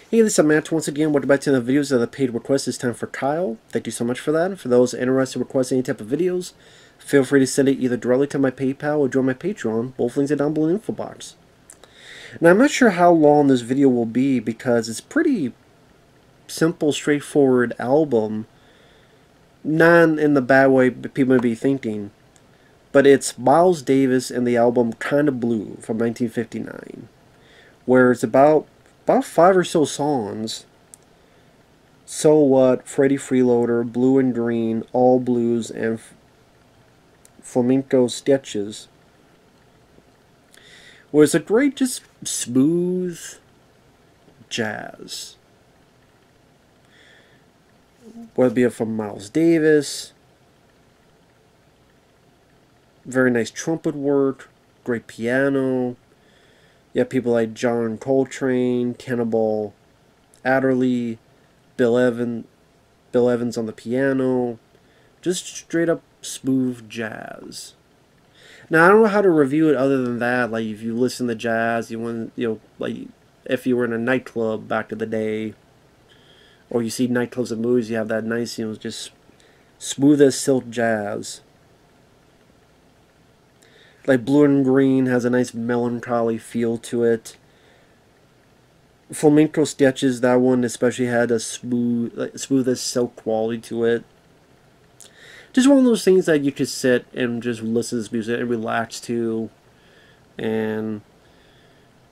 Hey, this is Matt once again. Welcome back to the videos of the paid request. It's time for Kyle. Thank you so much for that. And for those interested in requesting any type of videos, feel free to send it either directly to my PayPal or join my Patreon. Both links are down below in the info box. Now, I'm not sure how long this video will be because it's pretty simple, straightforward album. Not in the bad way people may be thinking, but it's Miles Davis and the album Kinda Blue from 1959, where it's about 5 or so songs. So What, Freddie Freeloader, Blue and Green, All Blues, and Flamenco Sketches. Where it's a great, just smooth jazz. Whether it be from Miles Davis, very nice trumpet work, great piano. You have people like John Coltrane, Cannonball Adderley, Bill Evans on the piano. Just straight up smooth jazz. Now I don't know how to review it other than that. Like if you listen to jazz, you want like if you were in a nightclub back in the day, or you see nightclubs and movies, you have that nice just smooth as silk jazz. Like Blue and Green has a nice melancholy feel to it. Flamenco Sketches, that one especially had a smooth as silk quality to it. Just one of those things that you could sit and just listen to this music and relax to. And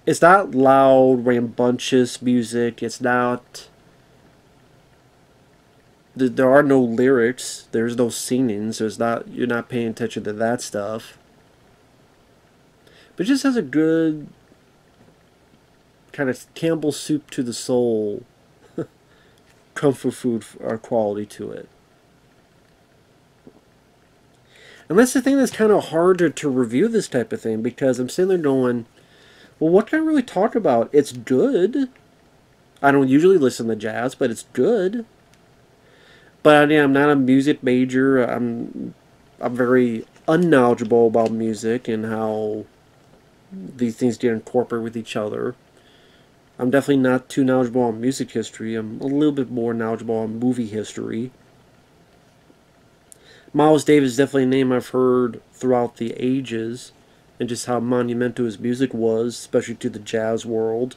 it's not loud, rambunctious music. It's not... There are no lyrics. There's no singing. So it's not, you're not paying attention to that stuff. But it just has a good kind of Campbell soup to the soul comfort food quality to it. And that's the thing that's kind of harder to review this type of thing, because I'm sitting there going, well, what can I really talk about? It's good. I don't usually listen to jazz, but it's good. But I'm not a music major. I'm very unknowledgeable about music and how these things get incorporated with each other. I'm definitely not too knowledgeable on music history. I'm a little bit more knowledgeable on movie history. Miles Davis is definitely a name I've heard throughout the ages, and just how monumental his music was, especially to the jazz world.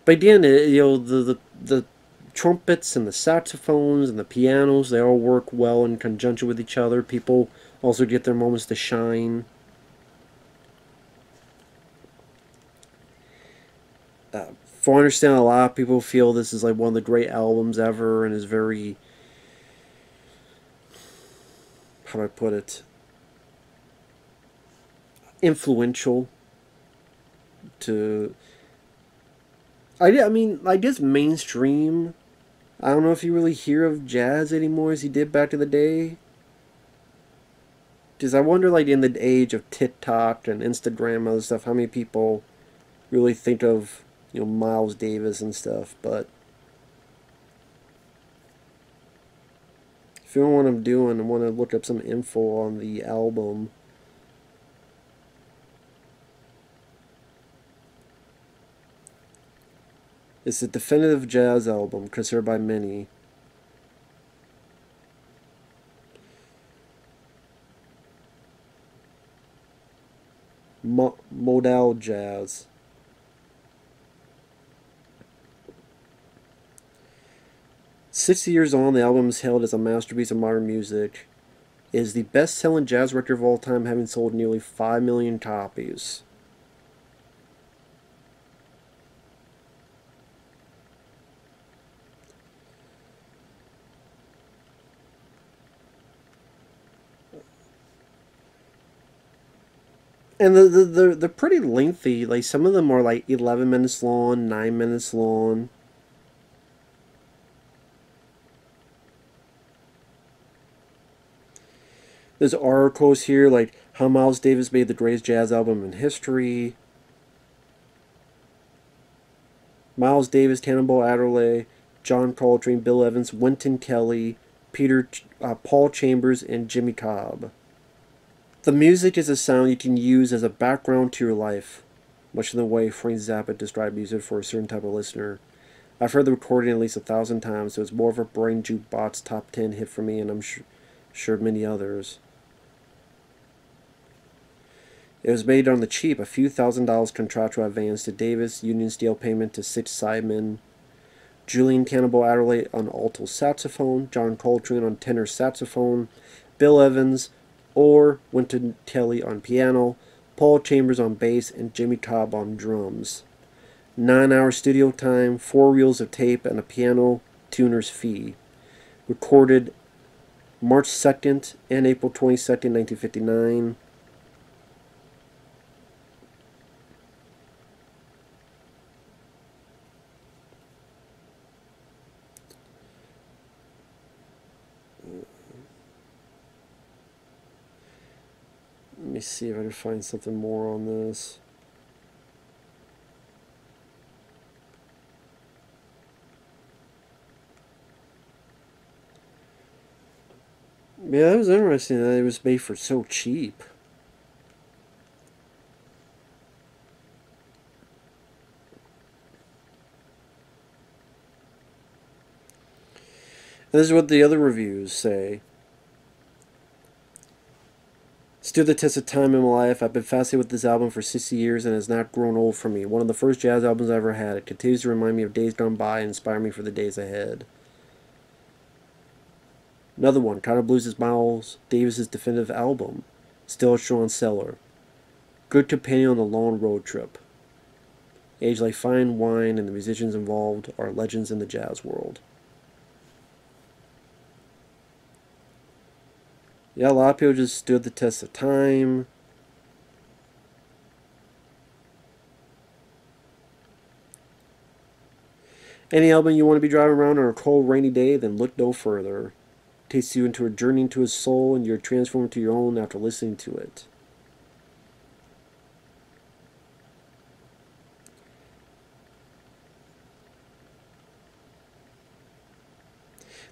But again, the trumpets and the saxophones and the pianos, they all work well in conjunction with each other. People also get their moments to shine. For I understand, a lot of people feel this is like one of the great albums ever, and is very, how do I put it, influential to, I mean, I guess mainstream. I don't know if you really hear of jazz anymore as you did back in the day. Because I wonder, like, in the age of TikTok and Instagram and other stuff, how many people really think of, Miles Davis and stuff. But if you know what I'm doing, I want to look up some info on the album. It's a definitive jazz album, considered by many. Modal jazz. "60 years on, the album is hailed as a masterpiece of modern music. It is the best-selling jazz record of all time, having sold nearly 5 million copies. And they're pretty lengthy. Like, some of them are like 11 minutes long, 9 minutes long. There's articles here like how Miles Davis made the greatest jazz album in history. Miles Davis, Cannonball Adderley, John Coltrane, Bill Evans, Wynton Kelly, Paul Chambers, and Jimmy Cobb. The music is a sound you can use as a background to your life. much in the way Frank Zappa described music for a certain type of listener. I've heard the recording at least 1,000 times, so it's more of a brain jukebox top 10 hit for me, and I'm sure many others. It was made on the cheap, a few $1,000s contractual advance to Davis, Union Steel payment to Six Sidemen, Julian Cannibal Adderley on alto saxophone, John Coltrane on tenor saxophone, Bill Evans or Wynton Kelly on piano, Paul Chambers on bass, and Jimmy Cobb on drums. 9-hour studio time, 4 reels of tape, and a piano tuner's fee. Recorded March 2nd and April 22nd, 1959. Let me see if I can find something more on this. Yeah, it was interesting that it was made for so cheap. And this is what the other reviews say. Stood the test of time in my life. I've been fascinated with this album for 60 years and it has not grown old for me. One of the first jazz albums I ever had. It continues to remind me of days gone by and inspire me for the days ahead. Another one, Kind of Blues is Miles Davis's definitive album. Still a strong seller. Good companion on a long road trip. Aged like fine wine and the musicians involved are legends in the jazz world. Yeah, a lot of people just stood the test of time. Any album you want to be driving around on a cold, rainy day, then look no further. Takes you into a journey into his soul, and you're transformed to your own after listening to it.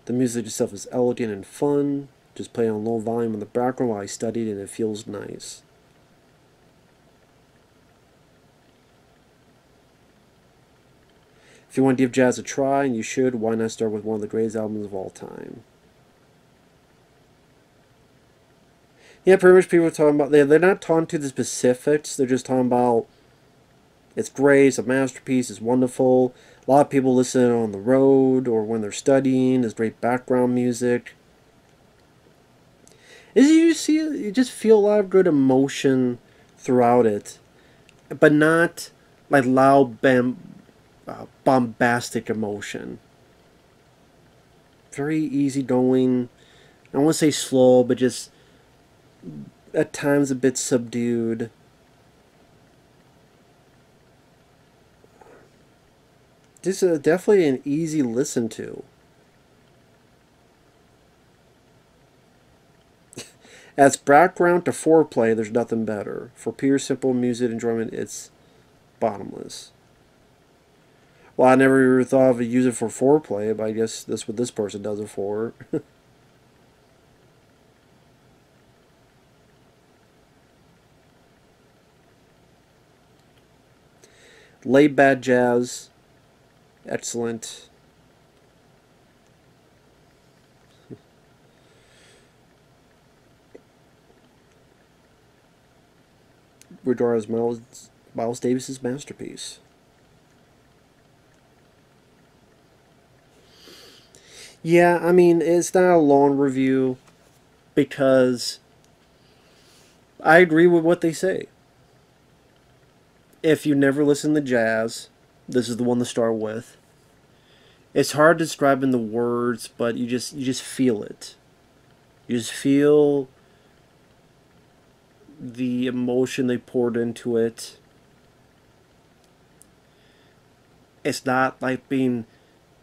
The music itself is elegant and fun. Just play on low volume in the background while I studied, and it feels nice. If you want to give jazz a try, and you should, why not start with one of the greatest albums of all time? Yeah, pretty much people are talking about, they're not talking to the specifics, they're just talking about it's great, it's a masterpiece, it's wonderful. A lot of people listen on the road or when they're studying, there's great background music. You just feel a lot of good emotion throughout it, but not like loud, bombastic emotion. Very easygoing. I don't want to say slow, but just at times a bit subdued. This is definitely an easy listen to. As background to foreplay, there's nothing better. For pure, simple music enjoyment, it's bottomless. Well, I never thought of use it for foreplay, but I guess that's what this person does it for. Laid back jazz, excellent. Regarded as Miles Davis's masterpiece. Yeah, I mean, it's not a long review because I agree with what they say. If you never listen to jazz, this is the one to start with. It's hard to describe in the words, but you just feel it. You just feel the emotion they poured into it. It's not like being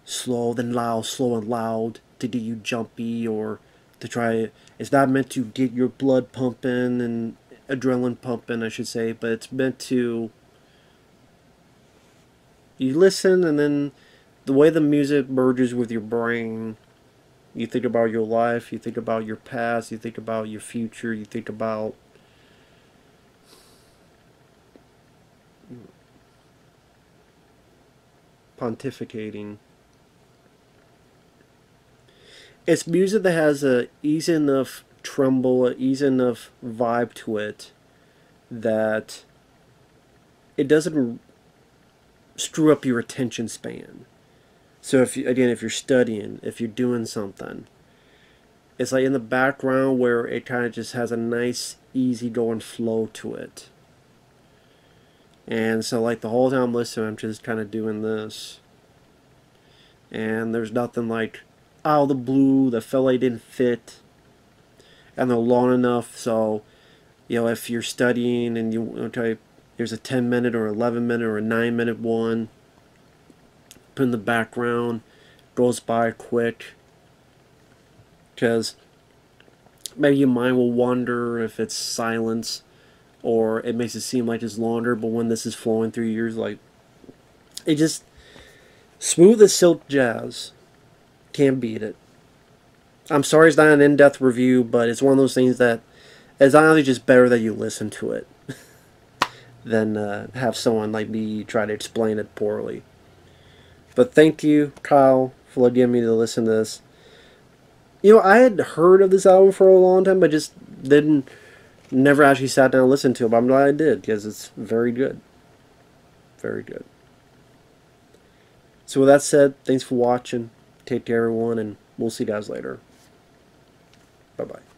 slow then loud, slow and loud to get you jumpy or to try. It's not meant to get your blood pumping and adrenaline pumping, I should say, but it's meant to. You listen, and then the way the music merges with your brain, you think about your life, you think about your past, you think about your future, you think about pontificating. It's music that has a easy enough tremble, a easy enough vibe to it that it doesn't screw up your attention span. So if you, again, if you're studying, if you're doing something, it's like in the background where it kind of just has a nice, easy going flow to it. And so like the whole time I'm listening, I'm just kind of doing this. And there's nothing like out of the blue, the fella didn't fit, and they're long enough. So, you know, if you're studying and you try, there's a 10-minute or 11-minute or a 9-minute one, put in the background, goes by quick, because maybe your mind will wander if it's silence, or it makes it seem like it's longer. But when this is flowing through your ears, like it just smooth as silk jazz. Can't beat it. I'm sorry it's not an in-depth review, but it's one of those things that it's honestly just better that you listen to it than have someone like me try to explain it poorly. But thank you, Kyle, for getting me to listen to this. You know, I had heard of this album for a long time, but just never actually sat down and listened to it. But I'm glad I did, because it's very good. Very good. So with that said, thanks for watching. Take care, everyone, and we'll see you guys later. Bye-bye.